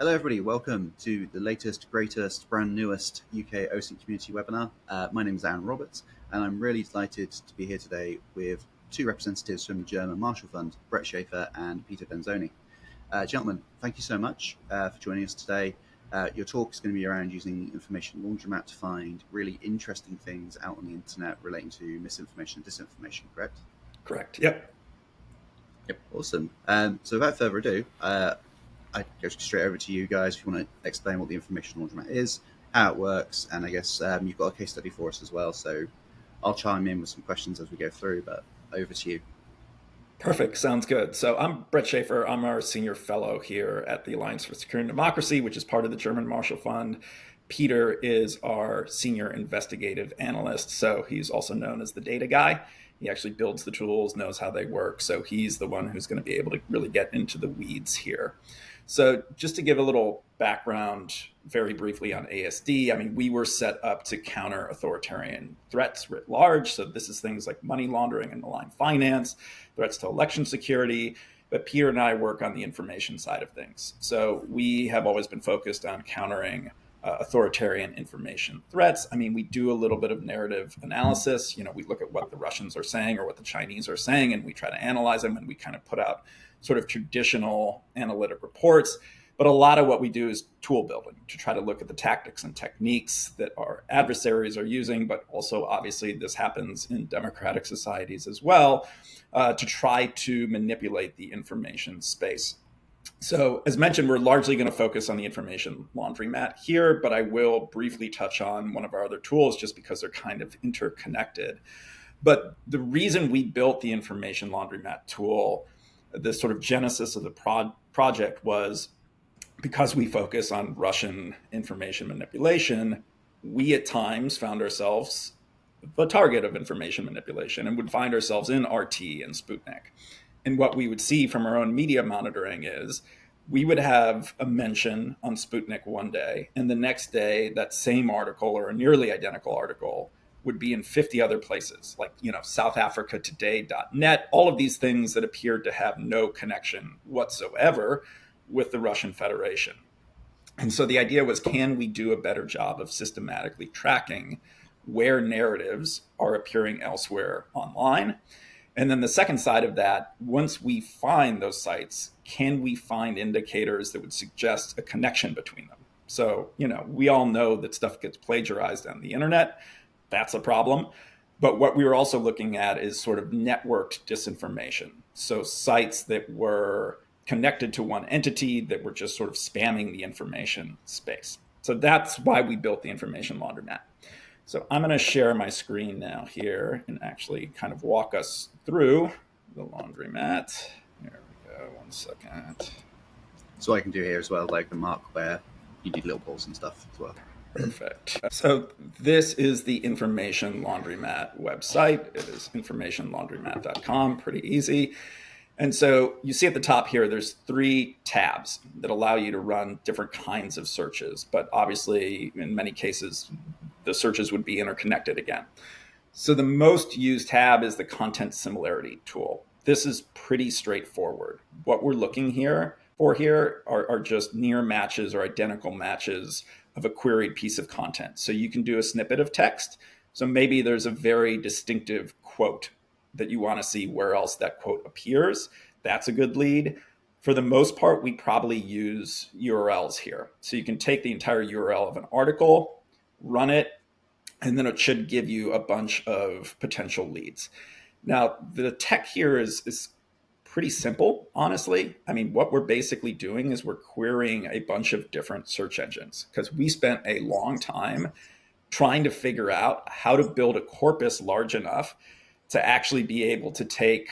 Hello, everybody. Welcome to the latest, greatest, brand newest UK OSINT community webinar. My name is Aaron Roberts, and I'm really delighted to be here today with two representatives from the German Marshall Fund, Brett Schaefer and Peter Benzoni. Gentlemen, thank you so much for joining us today. Your talk is going to be around using information laundromat to find really interesting things out on the internet relating to misinformation and disinformation, correct? Correct. Yep. Awesome. So without further ado, I go straight over to you guys if you want to explain what the information laundromat is, how it works, and I guess you've got a case study for us as well. So I'll chime in with some questions as we go through, but over to you. Perfect. Sounds good. So I'm Brett Schaefer. I'm our senior fellow here at the Alliance for Security and Democracy, which is part of the German Marshall Fund. Peter is our senior investigative analyst. So he's also known as the data guy. He actually builds the tools, knows how they work. So he's the one who's going to be able to really get into the weeds here. So just to give a little background very briefly on ASD, I mean, we were set up to counter authoritarian threats writ large. So this is things like money laundering and malign finance, threats to election security. But Peter and I work on the information side of things. So we have always been focused on countering authoritarian information threats. I mean, we do a little bit of narrative analysis. You know, we look at what the Russians are saying or what the Chinese are saying, and we try to analyze them, and we kind of put out sort of traditional analytic reports. But a lot of what we do is tool building to try to look at the tactics and techniques that our adversaries are using, but also obviously this happens in democratic societies as well, to try to manipulate the information space. So as mentioned, we're largely going to focus on the information laundromat here, but I will briefly touch on one of our other tools just because they're kind of interconnected. But the reason we built the information laundromat tool, the sort of genesis of the project, was because we focus on Russian information manipulation. We at times found ourselves the target of information manipulation and would find ourselves in RT and Sputnik. And what we would see from our own media monitoring is we would have a mention on Sputnik one day, and the next day that same article or a nearly identical article would be in 50 other places, like, you know, SouthAfricaToday.net, all of these things that appeared to have no connection whatsoever with the Russian Federation. And so the idea was, can we do a better job of systematically tracking where narratives are appearing elsewhere online? And then the second side of that, once we find those sites, can we find indicators that would suggest a connection between them? So, you know, we all know that stuff gets plagiarized on the internet. That's a problem. But what we were also looking at is sort of networked disinformation. So sites that were connected to one entity that were just sort of spamming the information space. So that's why we built the information laundromat. So I'm going to share my screen now here and actually kind of walk us through the laundromat. Here we go. 1 second. So I can do here as well, like the mark where you need little balls and stuff as well. Perfect. So this is the Information Laundromat website. It is informationlaundromat.com. Pretty easy. And so you see at the top here, there's 3 tabs that allow you to run different kinds of searches. But obviously, in many cases, the searches would be interconnected again. So the most used tab is the content similarity tool. This is pretty straightforward. What we're looking for here are just near matches or identical matches of a queried piece of content. So you can do a snippet of text. So maybe there's a very distinctive quote that you want to see where else that quote appears. That's a good lead. For the most part, we probably use URLs here. So you can take the entire URL of an article, run it, and then it should give you a bunch of potential leads. Now, the tech here is pretty simple, honestly. I mean, what we're basically doing is we're querying a bunch of different search engines because we spent a long time trying to figure out how to build a corpus large enough to actually be able to take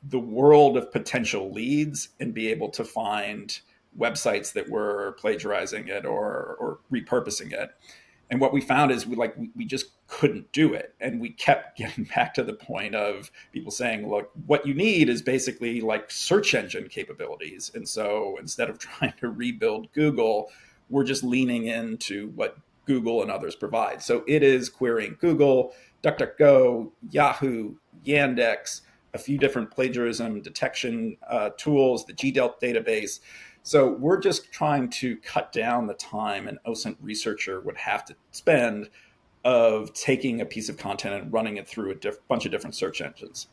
the world of potential leads and be able to find websites that were plagiarizing it or repurposing it. And what we found is we just couldn't do it. And we kept getting back to the point of people saying, look, what you need is basically like search engine capabilities. And so instead of trying to rebuild Google, we're just leaning into what Google and others provide. So it is querying Google, DuckDuckGo, Yahoo, Yandex, a few different plagiarism detection tools, the GDELT database. So we're just trying to cut down the time an OSINT researcher would have to spend of taking a piece of content and running it through a bunch of different search engines.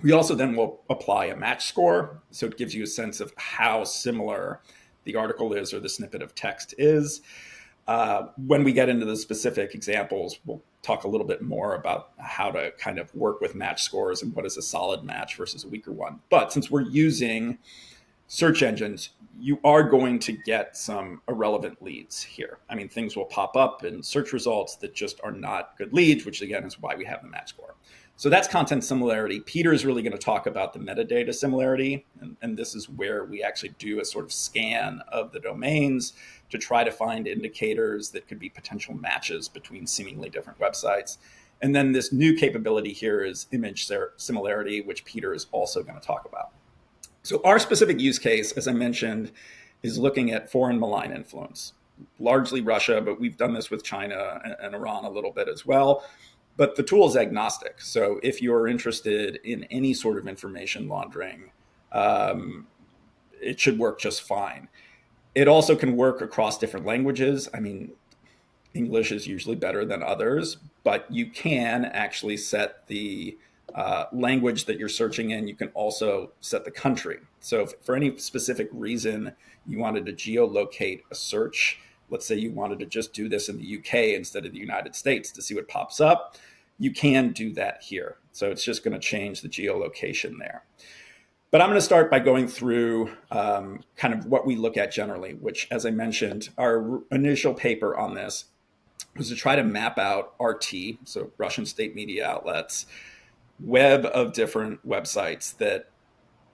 We also then will apply a match score, so it gives you a sense of how similar the article is or the snippet of text is. When we get into the specific examples, we'll talk a little bit more about how to kind of work with match scores and what is a solid match versus a weaker one. But since we're using search engines, you are going to get some irrelevant leads here. I mean, things will pop up in search results that just are not good leads, which again is why we have the match score. So that's content similarity. Peter is really going to talk about the metadata similarity. And this is where we actually do a sort of scan of the domains to try to find indicators that could be potential matches between seemingly different websites. And then this new capability here is image similarity, which Peter is also going to talk about. So our specific use case, as I mentioned, is looking at foreign malign influence, largely Russia, but we've done this with China and Iran a little bit as well. But the tool is agnostic. So if you're interested in any sort of information laundering, it should work just fine. It also can work across different languages. I mean, English is usually better than others, but you can actually set the language that you're searching in. You can also set the country. So if for any specific reason you wanted to geolocate a search, let's say you wanted to just do this in the UK instead of the United States to see what pops up, you can do that here. So it's just going to change the geolocation there. But I'm going to start by going through kind of what we look at generally, which, as I mentioned, our initial paper on this was to try to map out RT, so Russian state media outlets, web of different websites that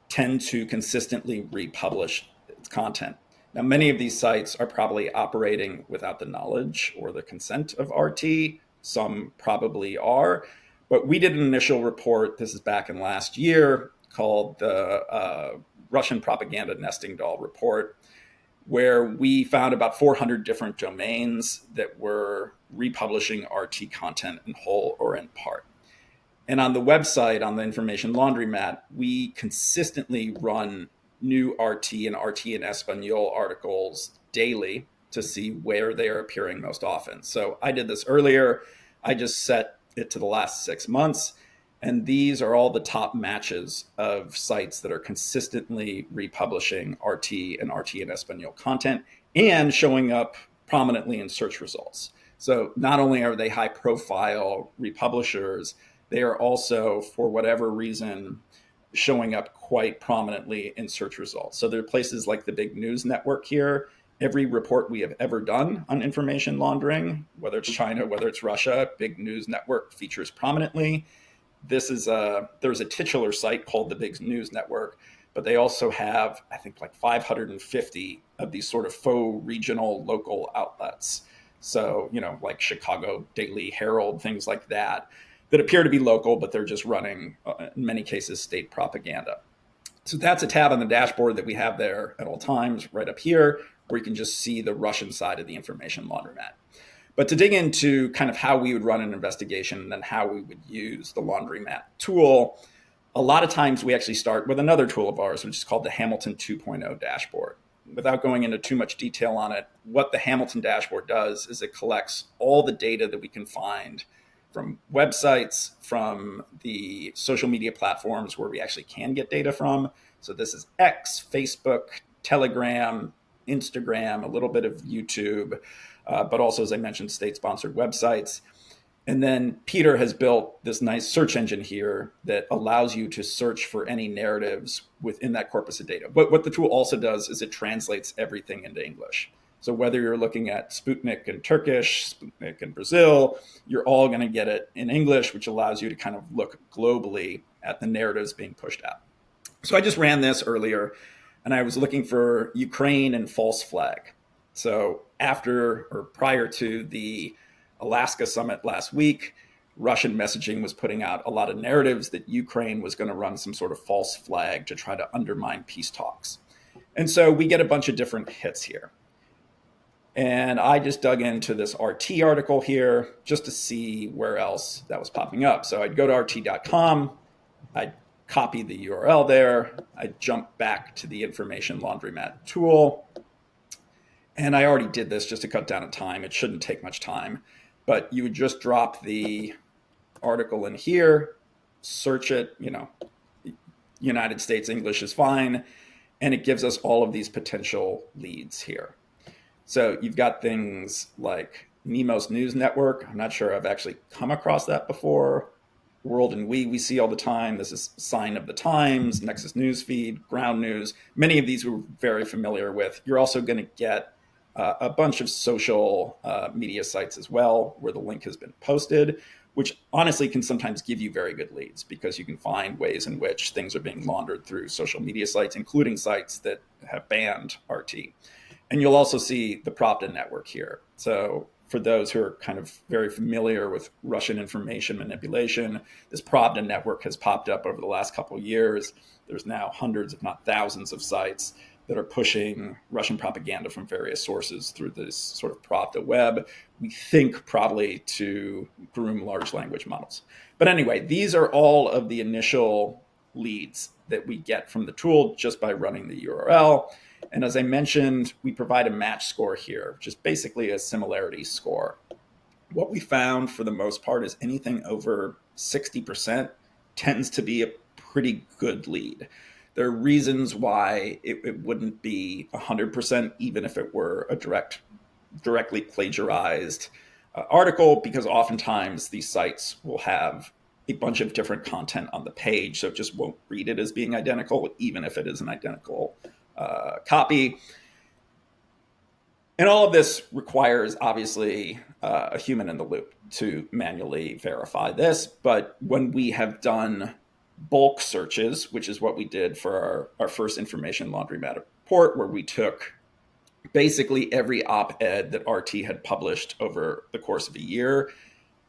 tend to consistently republish its content. Now, many of these sites are probably operating without the knowledge or the consent of RT. Some probably are. But we did an initial report, this is back in last year, called the Russian Propaganda Nesting Doll Report, where we found about 400 different domains that were republishing RT content in whole or in part. And on the website, on the Information Laundromat, we consistently run new RT and RT in Espanol articles daily to see where they are appearing most often. So I did this earlier. I just set it to the last 6 months. And these are all the top matches of sites that are consistently republishing RT and RT in Espanol content and showing up prominently in search results. So not only are they high profile republishers, they are also, for whatever reason, showing up quite prominently in search results. So there are places like the big news network here. Every report we have ever done on information laundering, whether it's China, whether it's Russia, big news network features prominently. There's a titular site called the Big News Network, but they also have, I think, like 550 of these sort of faux regional local outlets. So, like Chicago Daily Herald, things like that appear to be local, but they're just running, in many cases, state propaganda. So that's a tab on the dashboard that we have there at all times, right up here, where you can just see the Russian side of the Information Laundromat. But to dig into kind of how we would run an investigation and then how we would use the Laundromat tool, a lot of times we actually start with another tool of ours, which is called the Hamilton 2.0 dashboard. Without going into too much detail on it, what the Hamilton dashboard does is it collects all the data that we can find from websites, from the social media platforms where we actually can get data from. So this is X, Facebook, Telegram, Instagram, a little bit of YouTube, but also, as I mentioned, state-sponsored websites. And then Peter has built this nice search engine here that allows you to search for any narratives within that corpus of data. But what the tool also does is it translates everything into English. So whether you're looking at Sputnik in Turkish, Sputnik in Brazil, you're all going to get it in English, which allows you to kind of look globally at the narratives being pushed out. So I just ran this earlier, and I was looking for Ukraine and false flag. So after or prior to the Alaska summit last week, Russian messaging was putting out a lot of narratives that Ukraine was going to run some sort of false flag to try to undermine peace talks. And so we get a bunch of different hits here. And I just dug into this RT article here just to see where else that was popping up. So I'd go to RT.com, I'd copy the URL there. I jump back to the information laundromat tool. And I already did this just to cut down on time. It shouldn't take much time. But you would just drop the article in here, search it, United States English is fine. And it gives us all of these potential leads here. So you've got things like Nemo's News Network. I'm not sure I've actually come across that before. World and we see all the time. This is Sign of the Times, Nexus Newsfeed, Ground News. Many of these we're very familiar with. You're also going to get a bunch of social media sites as well where the link has been posted, which honestly can sometimes give you very good leads because you can find ways in which things are being laundered through social media sites, including sites that have banned RT. And you'll also see the Pravda network here. So for those who are kind of very familiar with Russian information manipulation, this Pravda network has popped up over the last couple of years. There's now hundreds, if not thousands, of sites that are pushing Russian propaganda from various sources through this sort of Pravda web. We think probably to groom large language models. But anyway, these are all of the initial leads that we get from the tool just by running the URL. And as I mentioned, we provide a match score here, which is basically a similarity score. What we found for the most part is anything over 60% tends to be a pretty good lead. There are reasons why it wouldn't be 100%, even if it were a directly plagiarized article, because oftentimes these sites will have a bunch of different content on the page, so it just won't read it as being identical, even if it is an identical copy. And all of this requires, obviously, a human in the loop to manually verify this. But when we have done bulk searches, which is what we did for our first information laundromat report, where we took basically every op-ed that RT had published over the course of a year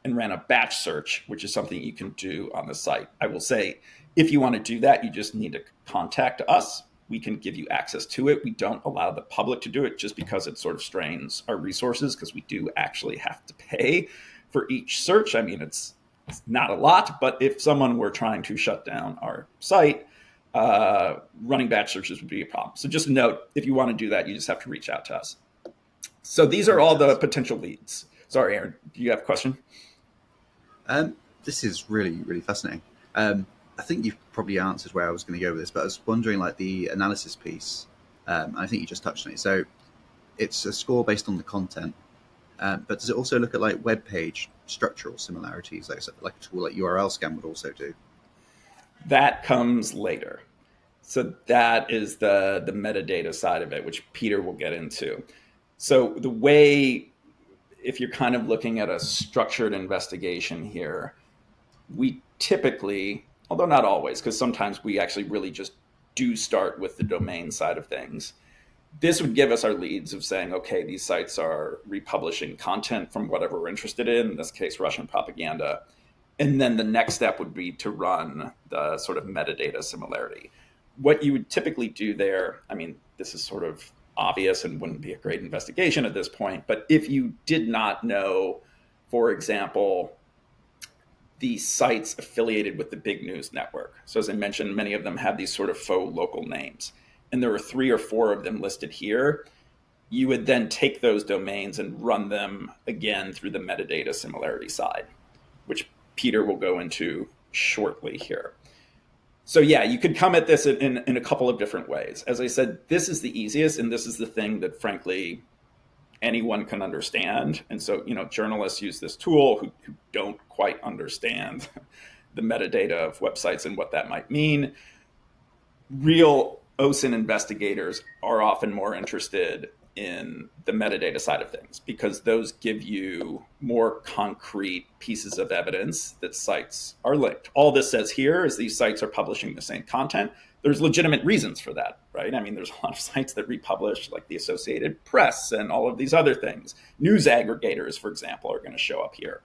and ran a batch search, which is something you can do on the site. I will say, if you want to do that, you just need to contact us. We can give you access to it. We don't allow the public to do it just because it sort of strains our resources, because we do actually have to pay for each search. I mean, it's not a lot, but if someone were trying to shut down our site, running batch searches would be a problem. So just note, if you want to do that, you just have to reach out to us. So these are all the potential leads. Sorry, Aaron, do you have a question? This is really, really fascinating. I think you've probably answered where I was going to go with this, but I was wondering, like, the analysis piece. I think you just touched on it. So it's a score based on the content, but does it also look at like web page structural similarities, like a tool like URL Scan would also do? That comes later. So that is the metadata side of it, which Peter will get into. So the way, if you're kind of looking at a structured investigation here, we typically, although not always, because sometimes we actually really just do start with the domain side of things. This would give us our leads of saying, okay, these sites are republishing content from whatever we're interested in this case, Russian propaganda. And then the next step would be to run the sort of metadata similarity. What you would typically do there, I mean, this is sort of obvious and wouldn't be a great investigation at this point, but if you did not know, for example, the sites affiliated with the big news network. So as I mentioned, many of them have these sort of faux local names. And there were 3 or 4 of them listed here. You would then take those domains and run them again through the metadata similarity side, which Peter will go into shortly here. So yeah, you could come at this in a couple of different ways. As I said, this is the easiest, and this is the thing that, frankly, anyone can understand. And so, journalists use this tool who don't quite understand the metadata of websites and what that might mean. Real OSINT investigators are often more interested in the metadata side of things, because those give you more concrete pieces of evidence that sites are linked. All this says here is these sites are publishing the same content. There's legitimate reasons for that, right? I mean, there's a lot of sites that republish, like the Associated Press and all of these other things. News aggregators, for example, are going to show up here.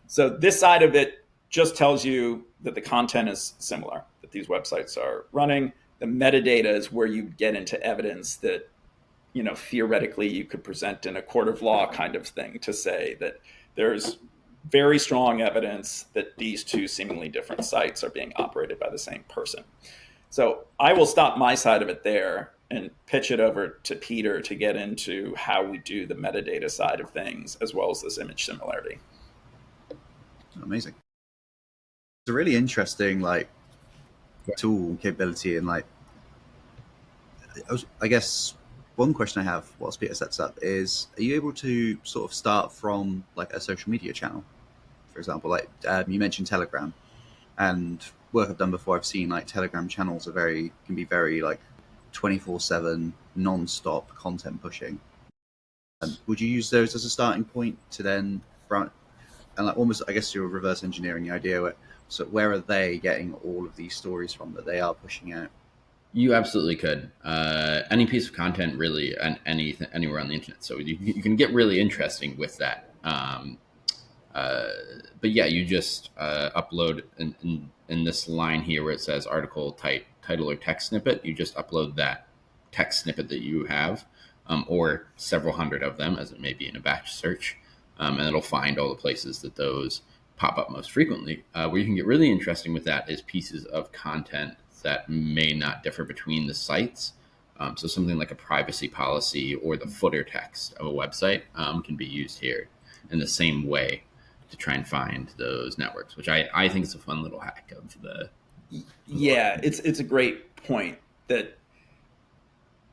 So this side of it just tells you that the content is similar, that these websites are running. The metadata is where you get into evidence that, theoretically you could present in a court of law kind of thing to say that there's very strong evidence that these two seemingly different sites are being operated by the same person. So I will stop my side of it there and pitch it over to Peter to get into how we do the metadata side of things, as well as this image similarity. Amazing. It's a really interesting tool capability, and I guess one question I have whilst Peter sets up is: are you able to sort of start from like a social media channel, for example? You mentioned Telegram, and work I've done before, I've seen like Telegram channels can be very 24/7 non-stop content pushing. Would you use those as a starting point to then run and like almost, I guess, you're reverse engineering the idea where are they getting all of these stories from that they are pushing out? You absolutely could. Any piece of content, really, and anywhere on the internet. So you can get really interesting with that. But yeah, you just upload in this line here where it says article type, title, or text snippet. You just upload that text snippet that you have, or several hundred of them, as it may be in a batch search, and it'll find all the places that those pop up most frequently. Where you can get really interesting with that is pieces of content that may not differ between the sites. So something like a privacy policy or the footer text of a website can be used here in the same way to try and find those networks, which I think is a fun little hack of the. Yeah, it's a great point that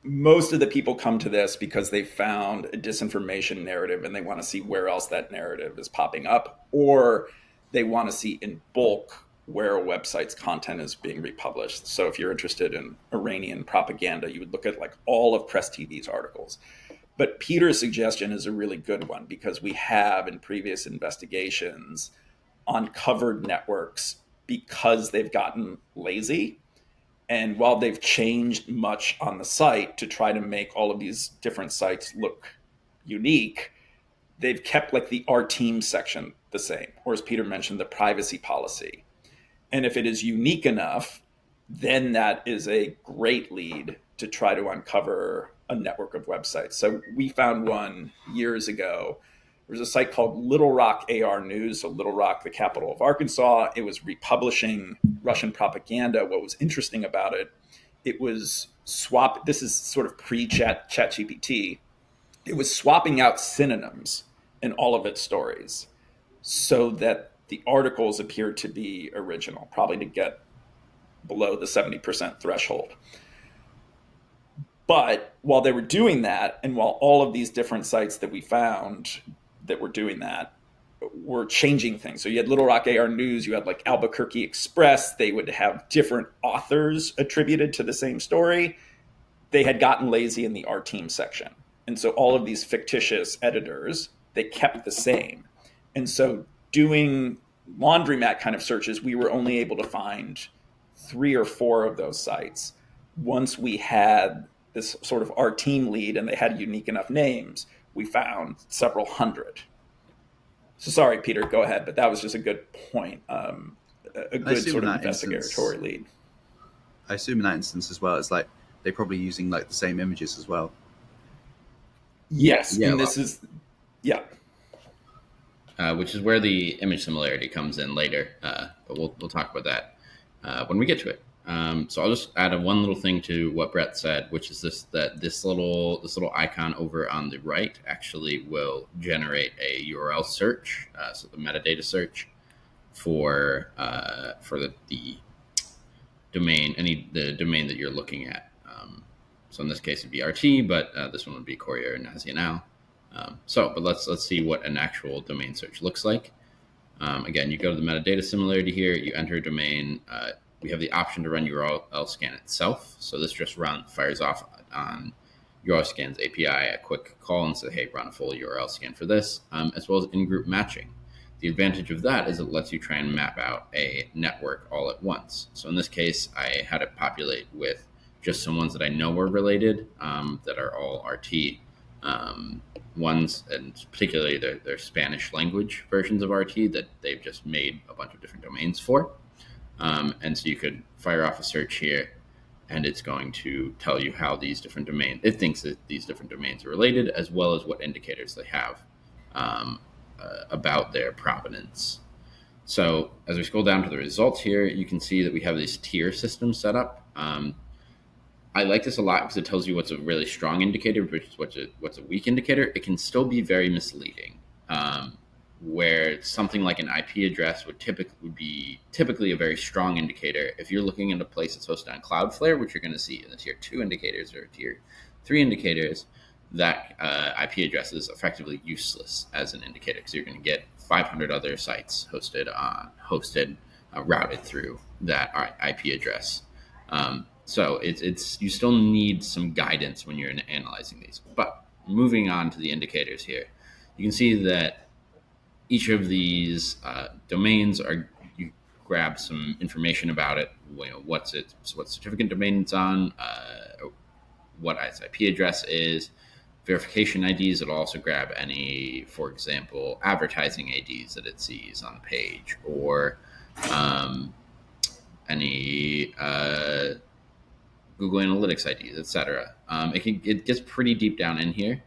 most of the people come to this because they found a disinformation narrative and they want to see where else that narrative is popping up, or they want to see in bulk where a website's content is being republished. So if you're interested in Iranian propaganda, you would look at like all of Press TV's articles. But Peter's suggestion is a really good one because we have in previous investigations uncovered networks because they've gotten lazy. And while they've changed much on the site to try to make all of these different sites look unique, they've kept like the our team section the same, or as Peter mentioned, the privacy policy. And if it is unique enough, then that is a great lead to try to uncover a network of websites. So we found one years ago. There was a site called Little Rock AR News, so Little Rock, the capital of Arkansas. It was republishing Russian propaganda. What was interesting about it, it was this is sort of ChatGPT. It was swapping out synonyms in all of its stories so that the articles appeared to be original, probably to get below the 70% threshold. But while they were doing that, and while all of these different sites that we found that were doing that were changing things. So you had Little Rock AR News, you had like Albuquerque Express, they would have different authors attributed to the same story. They had gotten lazy in the our team section. And so all of these fictitious editors, they kept the same. And so doing laundromat kind of searches, we were only able to find 3 or 4 of those sites. Once we had this sort of our team lead and they had unique enough names, we found several hundred. So sorry, Peter, go ahead, but that was just a good point. A good sort of investigatory lead. I assume in that instance as well, it's like they're probably using like the same images as well. Yes, yeah, and this is, yeah. Which is where the image similarity comes in later, but we'll talk about that when we get to it. So I'll just add one little thing to what Brett said, which is this little icon over on the right actually will generate a URL search, so the metadata search for the domain, the domain that you're looking at. So in this case it'd be RT, but this one would be Corriere Nacional. But let's see what an actual domain search looks like. Again, you go to the metadata similarity here, you enter a domain. We have the option to run URL scan itself. So this just fires off on URL Scan's API a quick call and say, hey, run a full URL scan for this, as well as in-group matching. The advantage of that is it lets you try and map out a network all at once. So in this case, I had it populate with just some ones that I know are related, that are all RT ones, and particularly their Spanish language versions of RT that they've just made a bunch of different domains for. And so you could fire off a search here, and it's going to tell you how these different domains, it thinks that these different domains are related, as well as what indicators they have about their provenance. So as we scroll down to the results here, you can see that we have these tier systems set up. I like this a lot because it tells you what's a really strong indicator versus what's a weak indicator. It can still be very misleading, where something like an IP address would be typically a very strong indicator. If you're looking at a place that's hosted on Cloudflare, which you're going to see in the tier 2 indicators or tier 3 indicators, that IP address is effectively useless as an indicator because you're going to get 500 other sites routed through that IP address. So it's you still need some guidance when you're analyzing these. But moving on to the indicators here, you can see that each of these domains you grab some information about it. What certificate domain it's on, what its IP address is, verification IDs. It'll also grab any, for example, advertising IDs that it sees on the page, or any Google Analytics IDs, etc. It gets pretty deep down in here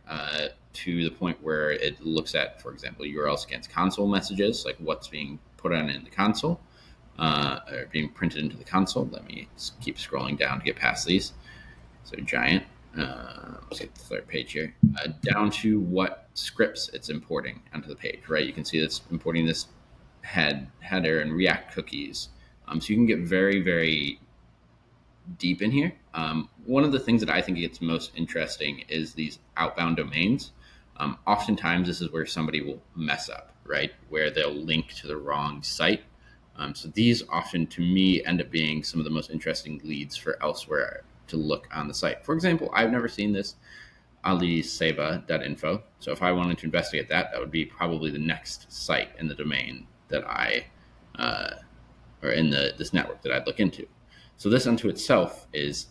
to the point where it looks at, for example, URL scans console messages, like what's being put on in the console, or being printed into the console. Let me keep scrolling down to get past these. So giant. Let's get the third page here. Down to what scripts it's importing onto the page, right? You can see it's importing this header and React cookies. So you can get very, very deep in here. One of the things that I think gets most interesting is these outbound domains. Oftentimes, this is where somebody will mess up, right? Where they'll link to the wrong site. So these often, to me, end up being some of the most interesting leads for elsewhere to look on the site. For example, I've never seen this aliseva.info. So if I wanted to investigate that, that would be probably the next site in the domain that or in this network that I'd look into. So this unto itself is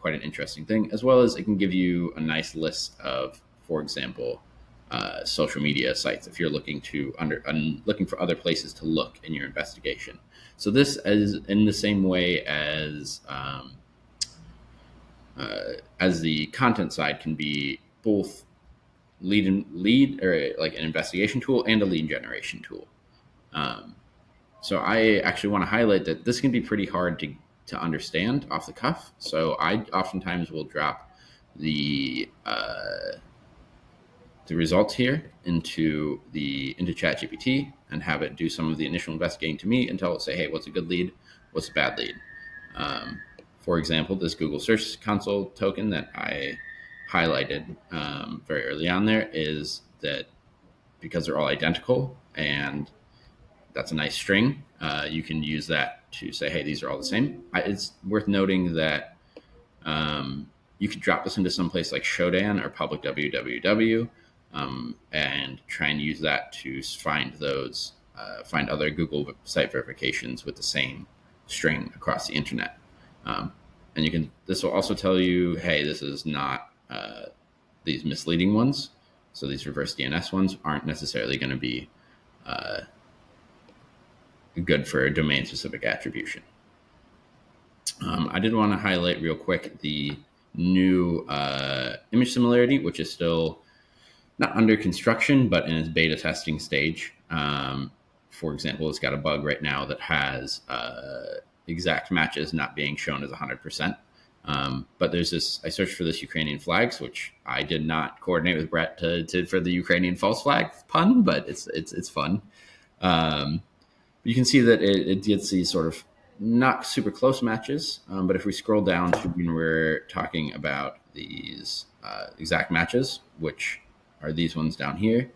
quite an interesting thing, as well as it can give you a nice list of, for example, social media sites if you're looking for other places to look in your investigation. So this is in the same way as the content side can be both lead or like an investigation tool and a lead generation tool. So I actually want to highlight that this can be pretty hard to understand off the cuff. So I oftentimes will drop the results here into ChatGPT and have it do some of the initial investigating to me until it say, hey, what's a good lead? What's a bad lead? For example, this Google Search Console token that I highlighted very early on there is that because they're all identical and that's a nice string, you can use that to say, hey, these are all the same. It's worth noting that you could drop this into some place like Shodan or public www and try and use that to find other Google site verifications with the same string across the internet. And this will also tell you, hey, this is not these misleading ones. So these reverse DNS ones aren't necessarily going to be good for domain-specific attribution. I did want to highlight real quick the new image similarity, which is still not under construction, but in its beta testing stage. For example, it's got a bug right now that has exact matches not being shown as 100%. But there's this, I searched for this Ukrainian flags, which I did not coordinate with Brett for the Ukrainian false flag pun, but it's fun. You can see that it gets these sort of not super close matches. But if we scroll down to when we're talking about these exact matches, which are these ones down here,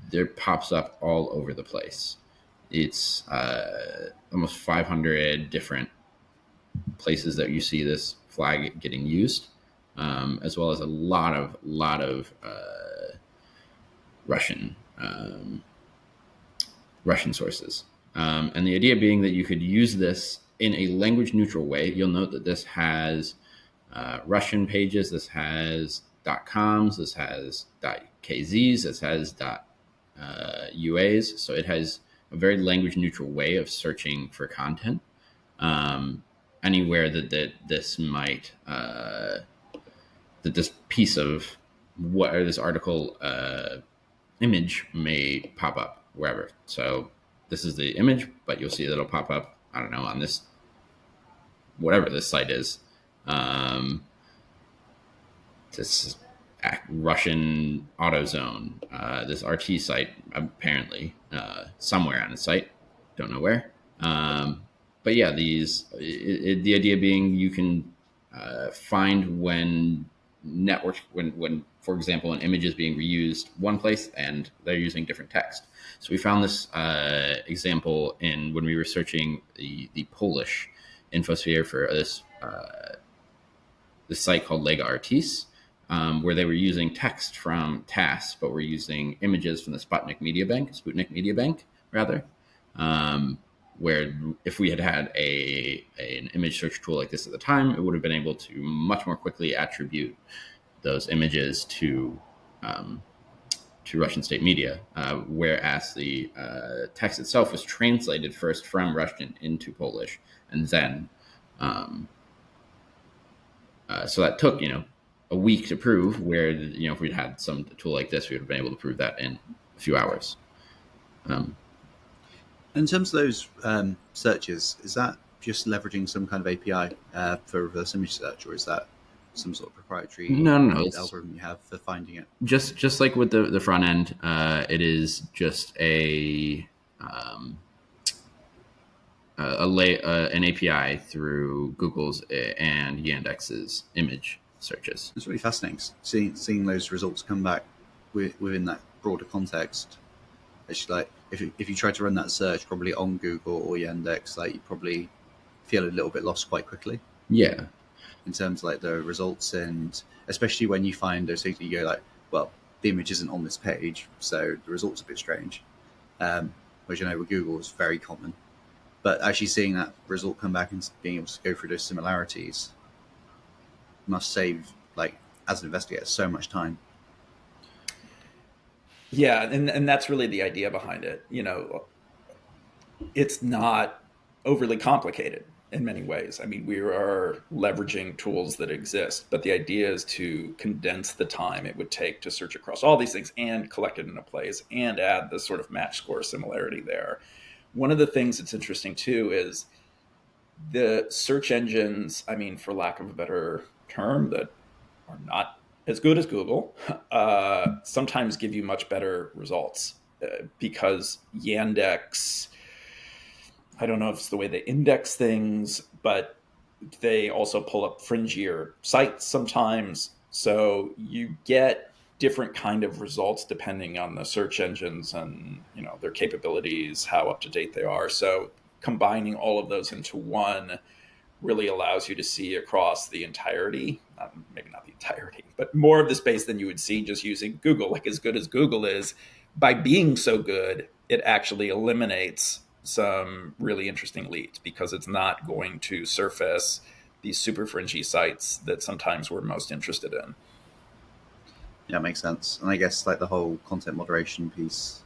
there pops up all over the place. It's almost 500 different places that you see this flag getting used, as well as a lot of Russian sources. And the idea being that you could use this in a language neutral way. You'll note that this has Russian pages, this has .coms, this has .kzs, this has .uas. So it has a very language neutral way of searching for content. Anywhere that this might that this piece of this article image may pop up wherever. So this is the image, but you'll see that it'll pop up, I don't know, on this, whatever this site is. This Russian AutoZone, this RT site, apparently, somewhere on the site, don't know where. But yeah, the idea being you can find when when, for example, an image is being reused one place and they're using different text. So we found this example when we were searching the Polish infosphere for this site called Lega Artis, where they were using text from TASS, but were using images from the Sputnik Media Bank, rather. Where if we had an image search tool like this at the time, it would have been able to much more quickly attribute those images to Russian state media, whereas the text itself was translated first from Russian into Polish, and then so that took a week to prove. Where if we'd had some tool like this, we would have been able to prove that in a few hours. In terms of those searches, is that just leveraging some kind of API for reverse image search, or is that some sort of proprietary algorithm you have for finding it? Just like with the front end, it is just an API through Google's and Yandex's image searches. It's really fascinating seeing those results come back within that broader context. Actually, like if you try to run that search probably on Google or Yandex, like you probably feel a little bit lost quite quickly. Yeah. In terms of like the results, and especially when you find those things, you go like, well, the image isn't on this page, so the results are a bit strange. Which with Google is very common. But actually seeing that result come back and being able to go through those similarities must save, like, as an investigator, so much time. Yeah, and that's really the idea behind it. It's not overly complicated in many ways. I mean, we are leveraging tools that exist, but the idea is to condense the time it would take to search across all these things and collect it in a place and add the sort of match score similarity there. One of the things that's interesting too is the search engines, I mean, for lack of a better term, that are not as good as Google, sometimes give you much better results because Yandex, I don't know if it's the way they index things, but they also pull up fringier sites sometimes. So you get different kind of results depending on the search engines and their capabilities, how up to date they are. So combining all of those into one really allows you to see across the entirety, maybe not the entirety, but more of the space than you would see just using Google. Like, as good as Google is, by being so good, it actually eliminates some really interesting leads because it's not going to surface these super fringy sites that sometimes we're most interested in. Yeah, makes sense. And I guess like the whole content moderation piece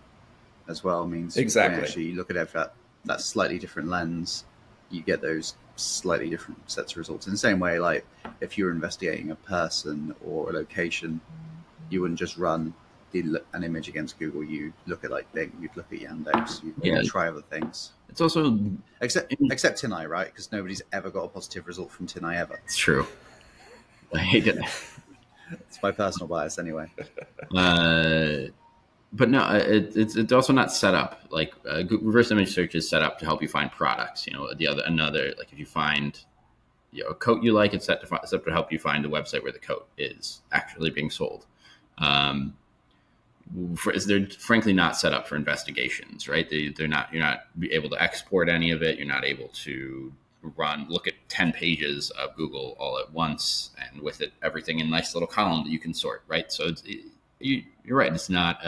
as well means exactly. when actually you look at it from that slightly different lens, you get those slightly different sets of results. In the same way, like if you're investigating a person or a location, you wouldn't just run an image against Google. You look at like Bing, you'd look at Yandex, you'd try other things. It's also except TinEye, right? Because nobody's ever got a positive result from TinEye ever. It's true. I hate it. It's my personal bias, anyway. But no, it's also not set up like reverse image search is set up to help you find products. Another like if you find a coat you like, it's set to help you find the website where the coat is actually being sold. They're frankly not set up for investigations, right? You're not able to export any of it. You're not able to look at 10 pages of Google all at once and with it everything in a nice little column that you can sort, right? So you're right. It's not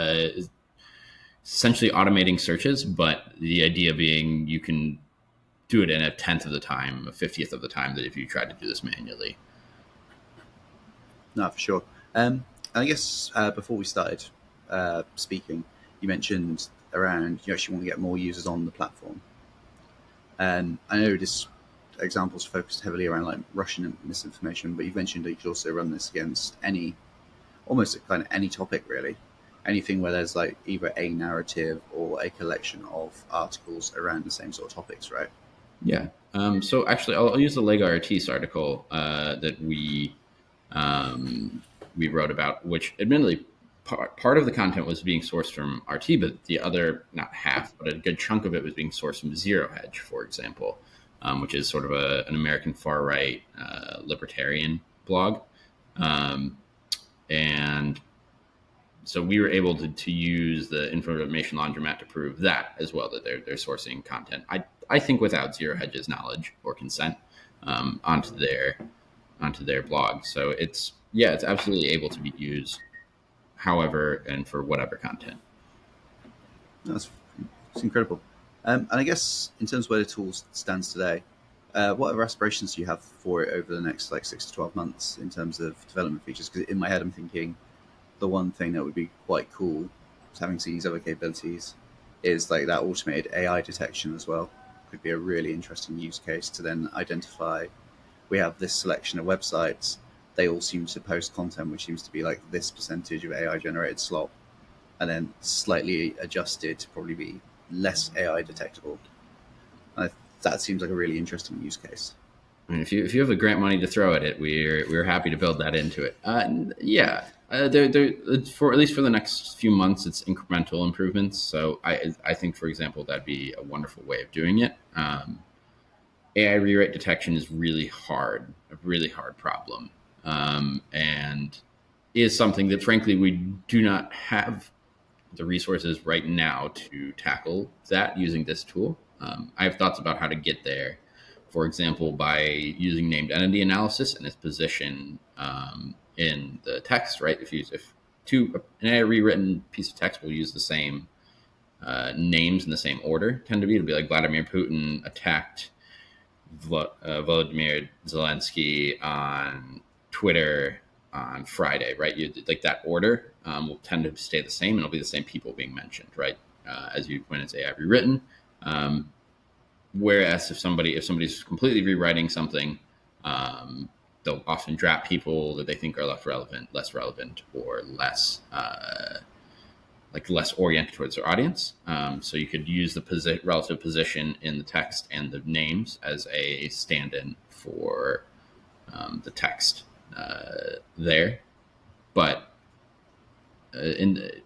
essentially automating searches, but the idea being you can do it in a 10th of the time, a 50th of the time that if you tried to do this manually. No, for sure. I guess before we started speaking, you mentioned around you actually want to get more users on the platform. And I know this example's focused heavily around like Russian misinformation, but you've mentioned that you could also run this against almost kind of any topic really. anything where there's like either a narrative or a collection of articles around the same sort of topics, right? Yeah. So actually, I'll use the Lego Artis article that we wrote about, which admittedly part of the content was being sourced from RT, but the other, not half, but a good chunk of it was being sourced from Zero Hedge, for example, which is sort of an American far right libertarian blog. And so we were able to use the Information Laundromat to prove that as well, that they're sourcing content. I think without Zero Hedge's knowledge or consent onto their blog. So it's absolutely able to be used however and for whatever content. That's it's incredible. And I guess in terms of where the tool stands today, what other aspirations do you have for it over the next like 6 to 12 months in terms of development features? Because in my head, I'm thinking the one thing that would be quite cool, having seen these other capabilities, is like that automated AI detection as well. Could be a really interesting use case to then identify. We have this selection of websites. They all seem to post content which seems to be like this percentage of AI generated slop, and then slightly adjusted to probably be less AI detectable. That seems like a really interesting use case. I mean, if you have the grant money to throw at it, we're happy to build that into it. For at least for the next few months, it's incremental improvements. So I think, for example, that'd be a wonderful way of doing it. AI rewrite detection is a really hard problem, and is something that, frankly, we do not have the resources right now to tackle that using this tool. I have thoughts about how to get there, for example, by using named entity analysis and its position in the text. Right, if an AI rewritten piece of text will use the same names in the same order, it'll be like Vladimir Putin attacked Volodymyr Zelensky on Twitter on Friday, right? Like that order will tend to stay the same, and it'll be the same people being mentioned, right? When it's AI rewritten. Whereas if somebody's completely rewriting something, they'll often drop people that they think are less relevant, or less oriented towards their audience. So you could use the relative position in the text and the names as a stand-in for the text there. But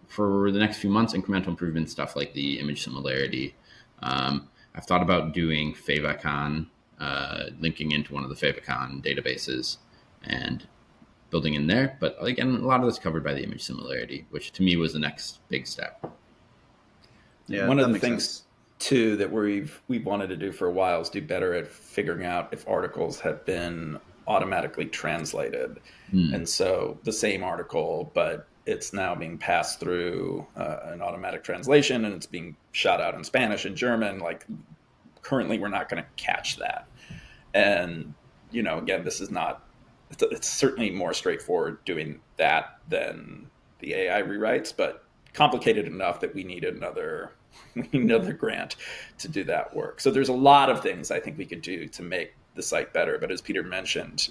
for the next few months, incremental improvement stuff like the image similarity. I've thought about doing favicon, linking into one of the favicon databases and building in there. But again, a lot of that's covered by the image similarity, which to me was the next big step. Yeah, one of the things too that we've wanted to do for a while is do better at figuring out if articles have been automatically translated. And so the same article, but it's now being passed through an automatic translation, and it's being shot out in Spanish and German. Like currently, we're not going to catch that. And again, this is not. It's certainly more straightforward doing that than the AI rewrites, but complicated enough that we need another grant to do that work. So there's a lot of things I think we could do to make the site better. But as Peter mentioned,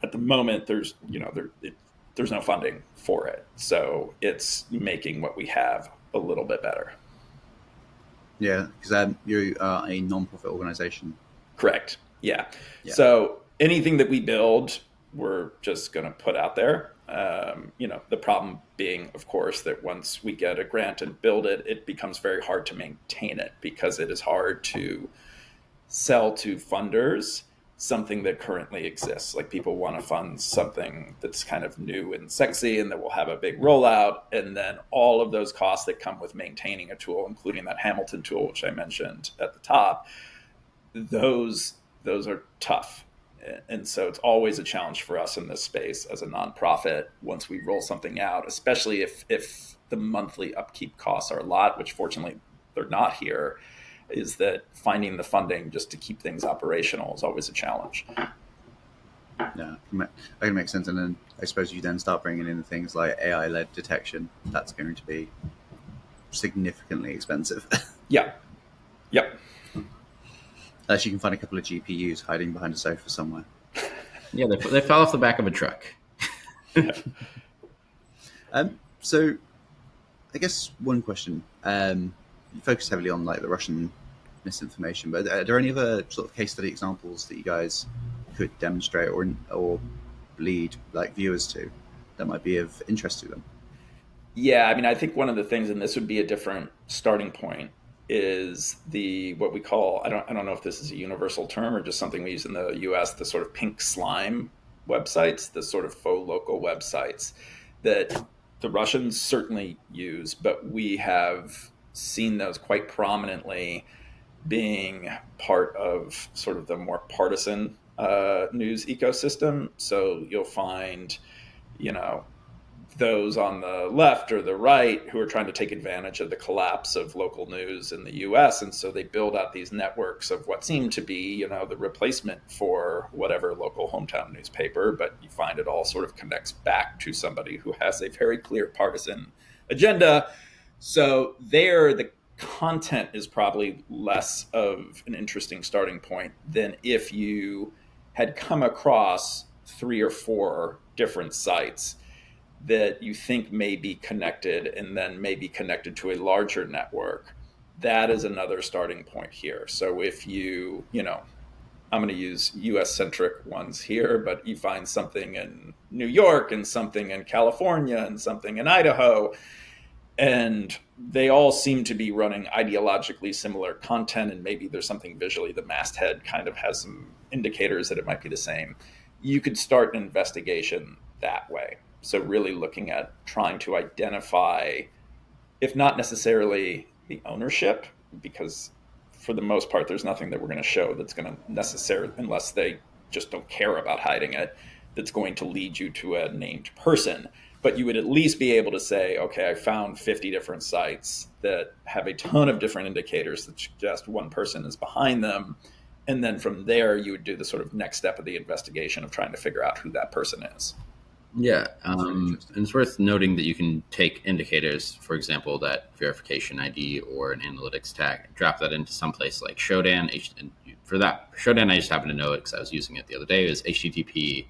at the moment, there's no funding for it. So it's making what we have a little bit better. Yeah, because you are a non-profit organization. Correct. Yeah. So anything that we build, we're just going to put out there. The problem being, of course, that once we get a grant and build it, it becomes very hard to maintain it, because it is hard to sell to funders something that currently exists. Like people want to fund something that's kind of new and sexy and that will have a big rollout. And then all of those costs that come with maintaining a tool, including that Hamilton tool, which I mentioned at the top, those are tough. And so it's always a challenge for us in this space as a nonprofit once we roll something out, especially if the monthly upkeep costs are a lot, which fortunately they're not here, is that finding the funding just to keep things operational is always a challenge. Yeah, that can make sense. And then I suppose you then start bringing in things like AI-led detection. That's going to be significantly expensive. Yeah. Yep. Unless you can find a couple of GPUs hiding behind a sofa somewhere. Yeah, they fell off the back of a truck. So I guess one question. You focus heavily on like the Russian misinformation, but are there any other sort of case study examples that you guys could demonstrate or lead like viewers to that might be of interest to them? Yeah, I mean, I think one of the things, and this would be a different starting point, is the what we call, I don't know if this is a universal term or just something we use in the US, the sort of pink slime websites, the sort of faux local websites that the Russians certainly use, but we have seen those quite prominently being part of sort of the more partisan news ecosystem. So you'll find, you know, those on the left or the right who are trying to take advantage of the collapse of local news in the US. And so they build out these networks of what seem to be, the replacement for whatever local hometown newspaper, but you find it all sort of connects back to somebody who has a very clear partisan agenda. So there, the content is probably less of an interesting starting point than if you had come across 3 or 4 different sites that you think may be connected and then may be connected to a larger network. That is another starting point here. So if I'm going to use US centric ones here, but you find something in New York and something in California and something in Idaho, and they all seem to be running ideologically similar content, and maybe there's something visually, the masthead kind of has some indicators that it might be the same. You could start an investigation that way. So really looking at trying to identify, if not necessarily the ownership, because for the most part, there's nothing that we're going to show that's going to necessarily, unless they just don't care about hiding it, that's going to lead you to a named person. But you would at least be able to say, okay, I found 50 different sites that have a ton of different indicators that suggest one person is behind them. And then from there, you would do the sort of next step of the investigation of trying to figure out who that person is. Yeah, really and it's worth noting that you can take indicators, for example, that verification ID or an analytics tag, drop that into some place like Shodan. And for that, Shodan, I just happen to know it because I was using it the other day, is http.html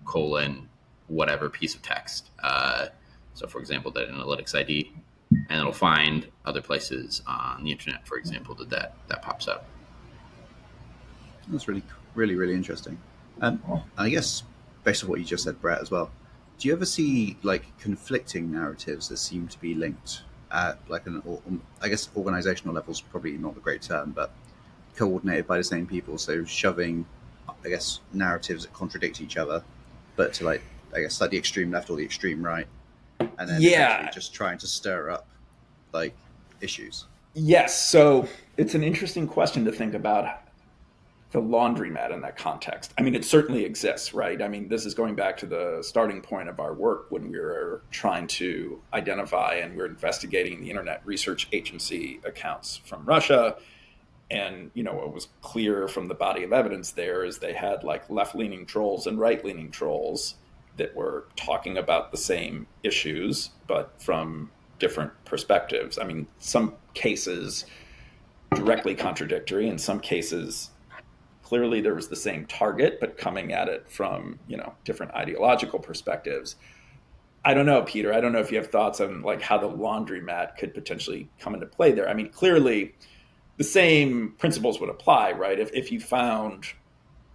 colon whatever piece of text. So, for example, that analytics ID, and it'll find other places on the internet, for example, that pops up. That's really, really, really interesting. I guess based on what you just said, Brett, as well, do you ever see like conflicting narratives that seem to be linked at like I guess organizational level is probably not the great term, but coordinated by the same people? So shoving, I guess, narratives that contradict each other, but to like, I guess, like the extreme left or the extreme right, and then essentially just trying to stir up like issues. Yes. So it's an interesting question to think about the laundromat in that context. I mean, it certainly exists, right? I mean, this is going back to the starting point of our work when we were trying to identify and we're investigating the Internet Research Agency accounts from Russia. And, what was clear from the body of evidence there is they had like left-leaning trolls and right-leaning trolls that were talking about the same issues, but from different perspectives. I mean, some cases directly contradictory, in some cases clearly there was the same target, but coming at it from, different ideological perspectives. I don't know, Peter. I don't know if you have thoughts on like how the laundromat could potentially come into play there. I mean, clearly the same principles would apply, right? If you found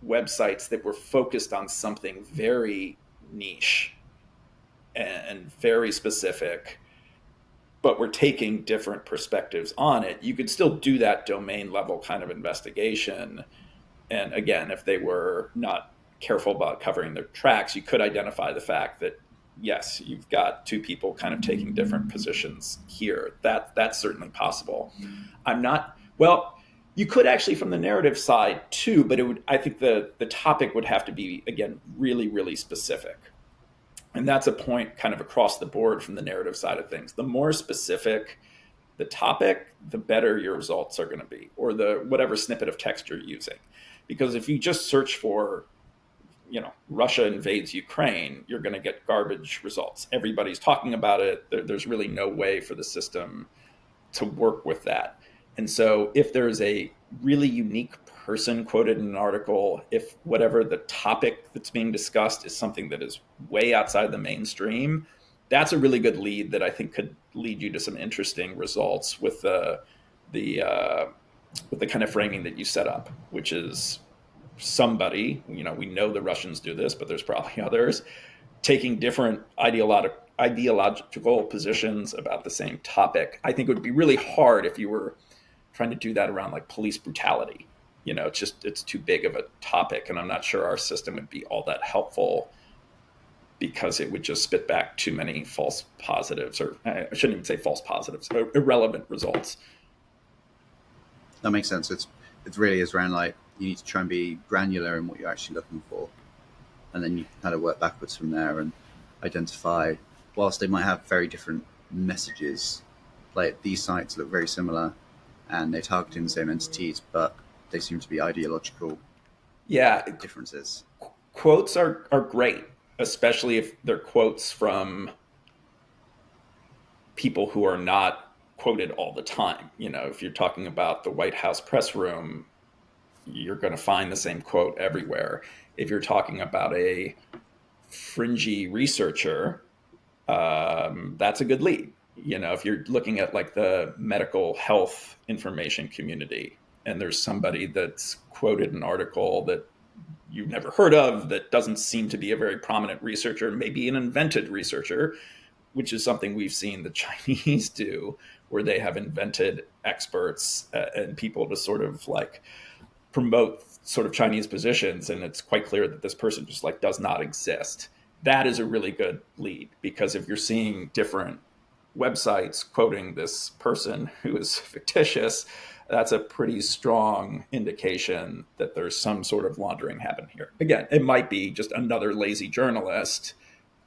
websites that were focused on something very niche and very specific, but we're taking different perspectives on it, you could still do that domain level kind of investigation. And again, if they were not careful about covering their tracks, you could identify the fact that, yes, you've got 2 people kind of taking different positions here. That's certainly possible. You could actually from the narrative side too, but I think the topic would have to be, again, really, really specific. And that's a point kind of across the board from the narrative side of things. The more specific the topic, the better your results are going to be, or the whatever snippet of text you're using. Because if you just search for, Russia invades Ukraine, you're going to get garbage results. Everybody's talking about it. There's really no way for the system to work with that. And so if there's a really unique person quoted in an article, if whatever the topic that's being discussed is something that is way outside the mainstream, that's a really good lead that I think could lead you to some interesting results with the kind of framing that you set up, which is somebody, we know the Russians do this, but there's probably others, taking different ideological positions about the same topic. I think it would be really hard if you were trying to do that around like police brutality. It's too big of a topic, and I'm not sure our system would be all that helpful because it would just spit back too many false positives, or I shouldn't even say false positives, irrelevant results. That makes sense. It really is around like you need to try and be granular in what you're actually looking for, and then you kind of work backwards from there and identify. Whilst they might have very different messages, like these sites look very similar, and they're targeting the same entities, but they seem to be ideological differences. Quotes are great, especially if they're quotes from people who are not quoted all the time. If you're talking about the White House press room, you're going to find the same quote everywhere. If you're talking about a fringy researcher, that's a good lead. If you're looking at like the medical health information community, and there's somebody that's quoted an article that you've never heard of, that doesn't seem to be a very prominent researcher, maybe an invented researcher, which is something we've seen the Chinese do, where they have invented experts and people to sort of like promote sort of Chinese positions. And it's quite clear that this person just like does not exist. That is a really good lead, because if you're seeing different websites quoting this person who is fictitious, that's a pretty strong indication that there's some sort of laundering happening here. Again, it might be just another lazy journalist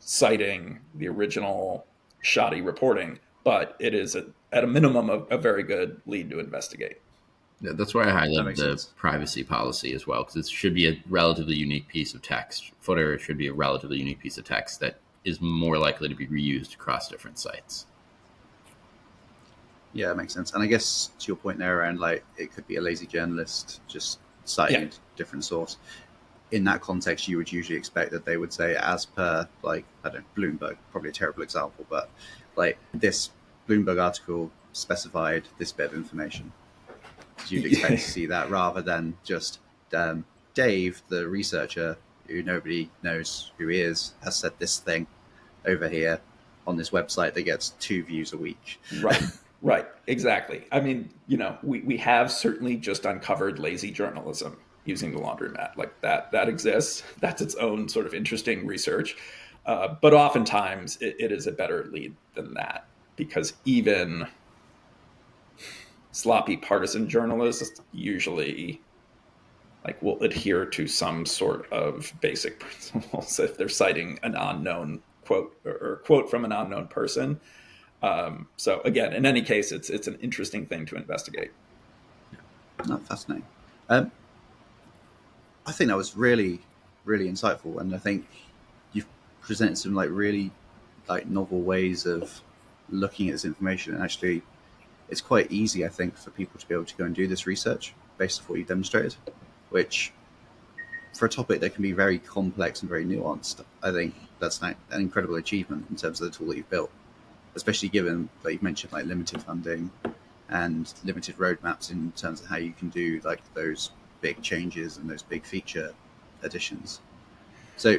citing the original shoddy reporting, but it is at a minimum a very good lead to investigate. Yeah, that's why I highlighted the privacy policy as well, because it should be a relatively unique piece of text. Footer should be a relatively unique piece of text that is more likely to be reused across different sites. Yeah, that makes sense. And I guess to your point there around like it could be a lazy journalist just citing different source. In that context, you would usually expect that they would say, as per, like, I don't know, Bloomberg, probably a terrible example, but like this Bloomberg article specified this bit of information. You'd expect to see that rather than just Dave, the researcher who nobody knows who he is, has said this thing over here on this website that gets 2 views a week. Right, exactly. I mean, we have certainly just uncovered lazy journalism using the Laundromat. Like that exists. That's its own sort of interesting research. But oftentimes it is a better lead than that, because even sloppy partisan journalists usually will adhere to some sort of basic principles if they're citing an unknown quote or quote from an unknown person. So again, in any case, it's an interesting thing to investigate. Yeah. Fascinating. I think that was really, really insightful, and I think you've presented some really novel ways of looking at this information. And actually, it's quite easy, I think, for people to be able to go and do this research based on what you demonstrated, which for a topic that can be very complex and very nuanced, I think that's an incredible achievement in terms of the tool that you've built, especially given that you've mentioned limited funding and limited roadmaps in terms of how you can do those big changes and those big feature additions. So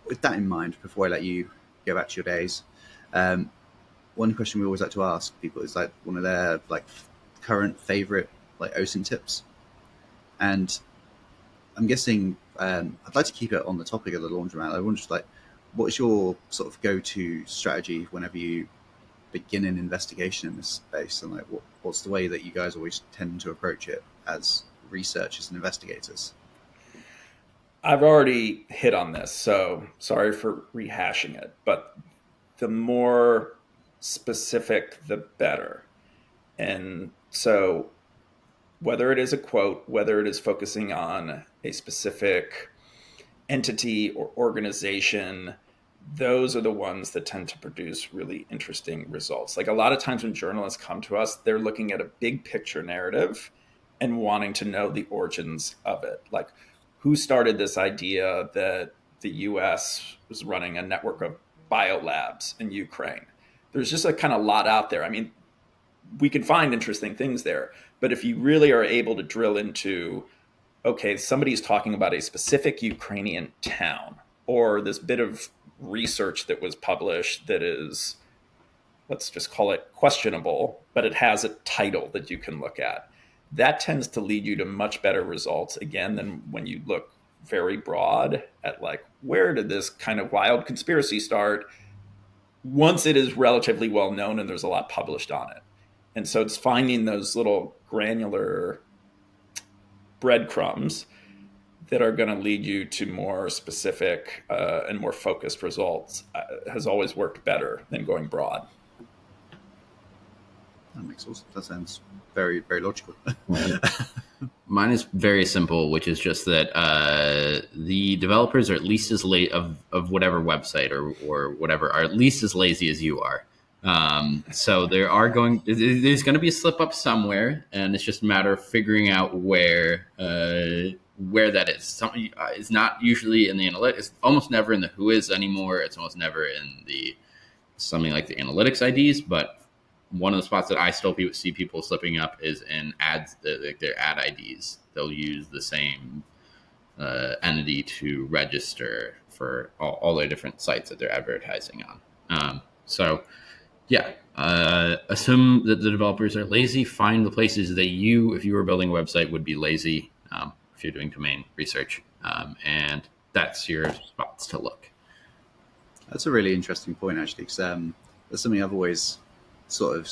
with that in mind, before I let you go back to your days, one question we always like to ask people is one of their current favorite OSINT tips. And I'm guessing I'd like to keep it on the topic of the Laundromat. I wonder what's your sort of go-to strategy whenever you begin an investigation in this space, and what's the way that you guys always tend to approach it as researchers and investigators? I've already hit on this, so sorry for rehashing it, but the more specific, the better. And so whether it is a quote, whether it is focusing on a specific entity or organization, those are the ones that tend to produce really interesting results. A lot of times when journalists come to us, they're looking at a big picture narrative and wanting to know the origins of it. Who started this idea that the US was running a network of biolabs in Ukraine. There's just a kind of lot out there. I mean, we can find interesting things there, but if you really are able to drill into, okay, somebody's talking about a specific Ukrainian town or this bit of research that was published that is, let's just call it questionable, but it has a title that you can look at. That tends to lead you to much better results, again, than when you look very broad at like, where did this kind of wild conspiracy start once it is relatively well known and there's a lot published on it. And so it's finding those little granular breadcrumbs that are going to lead you to more specific and more focused results has always worked better than going broad. That sounds very, very logical. Mine is very simple, which is just that the developers are at least as late of whatever website or whatever are at least as lazy as you are. So there's going to be a slip up somewhere, and it's just a matter of figuring out where that is. It's not usually in the analytics. It's almost never in the whois anymore. It's almost never in something like the analytics IDs, but one of the spots that I still see people slipping up is in ads, their ad IDs. They'll use the same entity to register for all their different sites that they're advertising on. Assume that the developers are lazy. Find the places that if you were building a website, would be lazy if you're doing domain research. And that's your spots to look. That's a really interesting point, actually, because that's something I've always sort of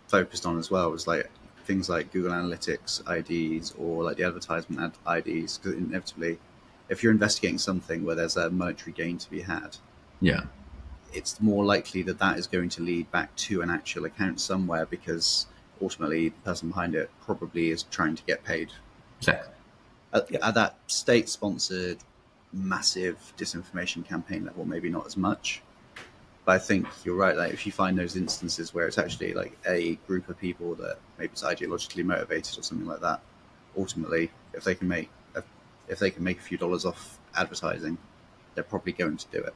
focused on as well, was like things like Google Analytics IDs or like the advertisement IDs, because inevitably if you're investigating something where there's a monetary gain to be had, it's more likely that is going to lead back to an actual account somewhere, because ultimately the person behind it probably is trying to get paid. Exactly. At that state-sponsored massive disinformation campaign level, maybe not as much. But I think you're right. Like, if you find those instances where it's actually like a group of people that maybe it's ideologically motivated or something like that, ultimately, if they can make a few dollars off advertising, they're probably going to do it.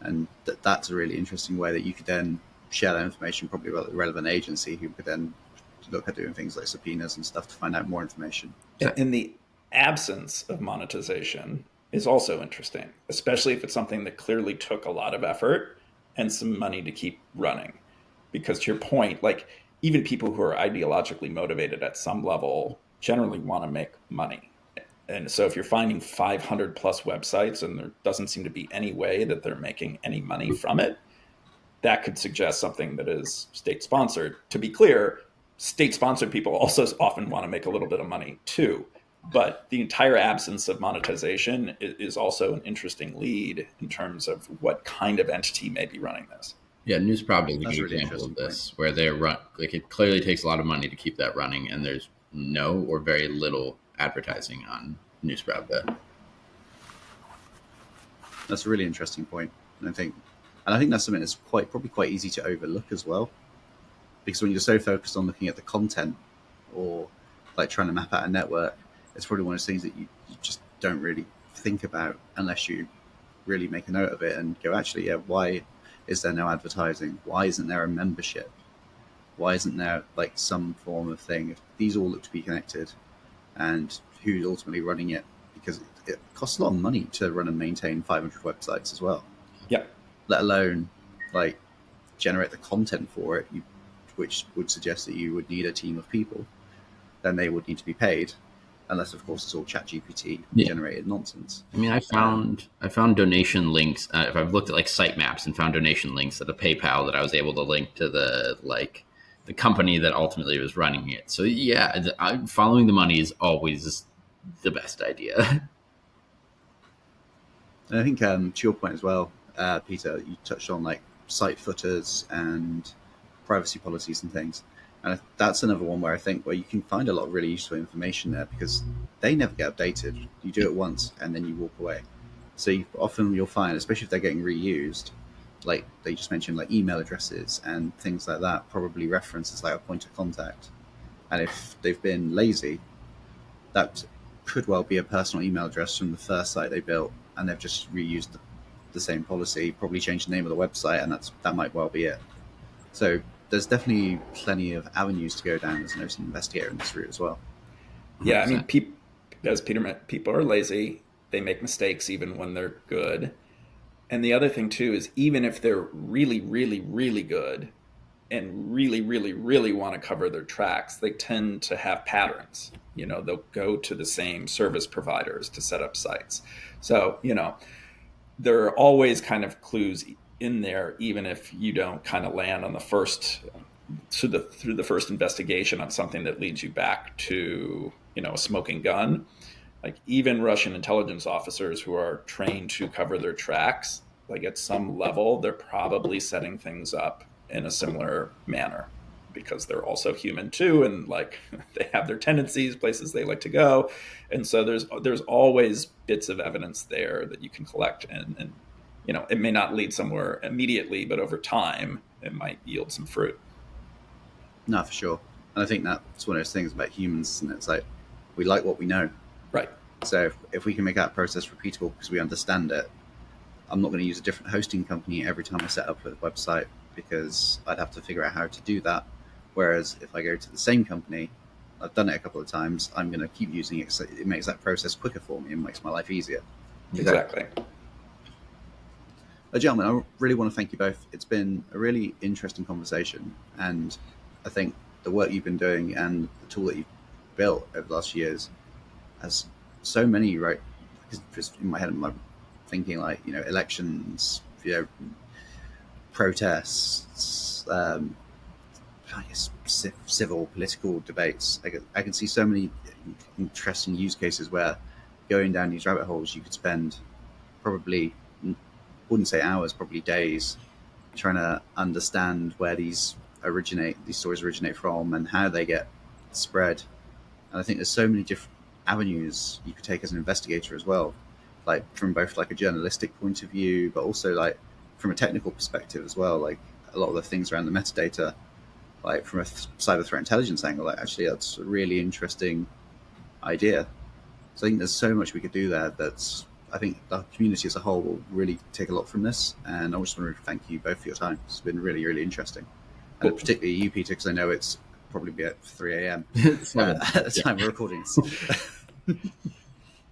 And that's a really interesting way that you could then share that information, probably with the relevant agency, who could then look at doing things like subpoenas and stuff to find out more information. In the absence of monetization is also interesting, especially if it's something that clearly took a lot of effort and some money to keep running. Because to your point, like, even people who are ideologically motivated at some level generally want to make money. And so if you're finding 500 plus websites and there doesn't seem to be any way that they're making any money from it, that could suggest something that is state-sponsored. To be clear, state-sponsored people also often want to make a little bit of money too. But the entire absence of monetization is also an interesting lead in terms of what kind of entity may be running this. Yeah, Newsprop is a good example of this, where they run, like, it clearly takes a lot of money to keep that running, and there's no or very little advertising on Newsprop. That's a really interesting point, and I think that's something that's probably quite easy to overlook as well, because when you're so focused on looking at the content or like trying to map out a network, it's probably one of those things that you just don't really think about unless you really make a note of it and go, actually, why is there no advertising? Why isn't there a membership? Why isn't there like some form of thing? If these all look to be connected, and who's ultimately running it? Because it costs a lot of money to run and maintain 500 websites as well. Yeah. Let alone like generate the content for it, which would suggest that you would need a team of people. Then they would need to be paid. Unless, of course, it's all ChatGPT generated nonsense. I mean, I found donation links. If I've looked at like sitemaps and found donation links at a PayPal that I was able to link to the company that ultimately was running it. So yeah, following the money is always the best idea. And I think to your point as well, Peter, you touched on like site footers and privacy policies and things. And that's another one where I think where you can find a lot of really useful information there, because they never get updated. You do it once and then you walk away. So you'll find, especially if they're getting reused, like they just mentioned, like email addresses and things like that probably reference as like a point of contact. And if they've been lazy, that could well be a personal email address from the first site they built, and they've just reused the the same policy, probably change the name of the website, and that might well be it. So there's definitely plenty of avenues to go down as an OSINT investigator in this route as well. Yeah, I mean, 100%. as Peter meant, people are lazy. They make mistakes even when they're good. And the other thing too is even if they're really, really, really good and really, really, really want to cover their tracks, they tend to have patterns. They'll go to the same service providers to set up sites. So, there are always kind of clues in there, even if you don't kind of land on the first through the first investigation on something that leads you back to a smoking gun. Like even Russian intelligence officers who are trained to cover their tracks, like at some level, they're probably setting things up in a similar manner because they're also human too, and like they have their tendencies, places they like to go, and so there's always bits of evidence there that you can collect, and it may not lead somewhere immediately, but over time it might yield some fruit. No, for sure. And I think that's one of those things about humans, and it's like we like what we know. Right. So if we can make that process repeatable because we understand it, I'm not going to use a different hosting company every time I set up a website because I'd have to figure out how to do that. Whereas if I go to the same company, I've done it a couple of times, I'm going to keep using it so it makes that process quicker for me and makes my life easier. Exactly. Gentlemen, I really want to thank you both. It's been a really interesting conversation, and I think the work you've been doing and the tool that you've built over the last few years has so many, right? Just in my head, I'm thinking like, elections, protests, I guess civil, political debates. I can see so many interesting use cases where going down these rabbit holes, you could spend probably, wouldn't say hours, probably days, trying to understand where these stories originate from and how they get spread. And I think there's so many different avenues you could take as an investigator as well, like from both like a journalistic point of view, but also like from a technical perspective as well. Like a lot of the things around the metadata, like from a cyber threat intelligence angle, like actually that's a really interesting idea. So I think there's so much we could do there that's, I think the community as a whole will really take a lot from this. And I just want to thank you both for your time. It's been really, really interesting. And Cool. particularly you, Peter, because I know it's probably be at 3 a.m. Seven. At the time we're recording this.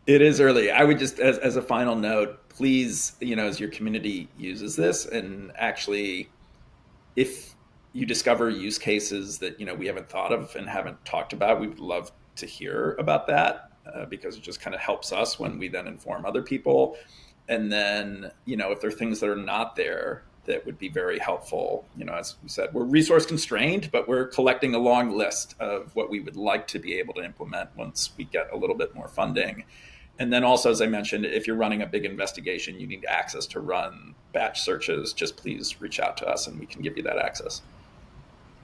It is early. I would just, as a final note, please, as your community uses this, and actually, if you discover use cases that we haven't thought of and haven't talked about, we would love to hear about that because it just kind of helps us when we then inform other people. And then, if there are things that are not there that would be very helpful, as we said, we're resource constrained, but we're collecting a long list of what we would like to be able to implement once we get a little bit more funding. And then also, as I mentioned, if you're running a big investigation, you need access to run batch searches, just please reach out to us and we can give you that access.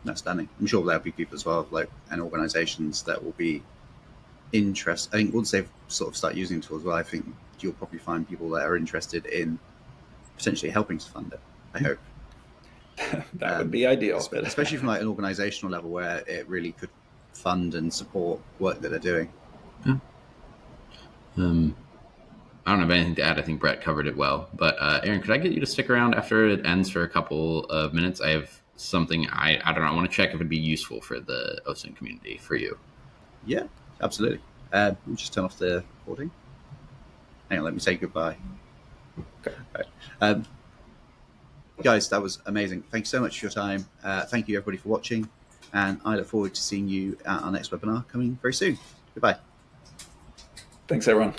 Outstanding. I'm sure there'll be people as well, and organizations that will be interested. I think once they've sort of start using tools, well, I think you'll probably find people that are interested in potentially helping to fund it. I hope. That would be ideal. Especially from like an organizational level where it really could fund and support work that they're doing. Yeah. I don't have anything to add. I think Brett covered it well. But Aaron, could I get you to stick around after it ends for a couple of minutes? I have something I don't know. I want to check if it'd be useful for the OSINT community for you. Yeah, absolutely. We'll just turn off the recording. Hang on, let me say goodbye. Okay. Right. Guys, that was amazing. Thank you so much for your time. Thank you, everybody, for watching. And I look forward to seeing you at our next webinar coming very soon. Goodbye. Thanks, everyone.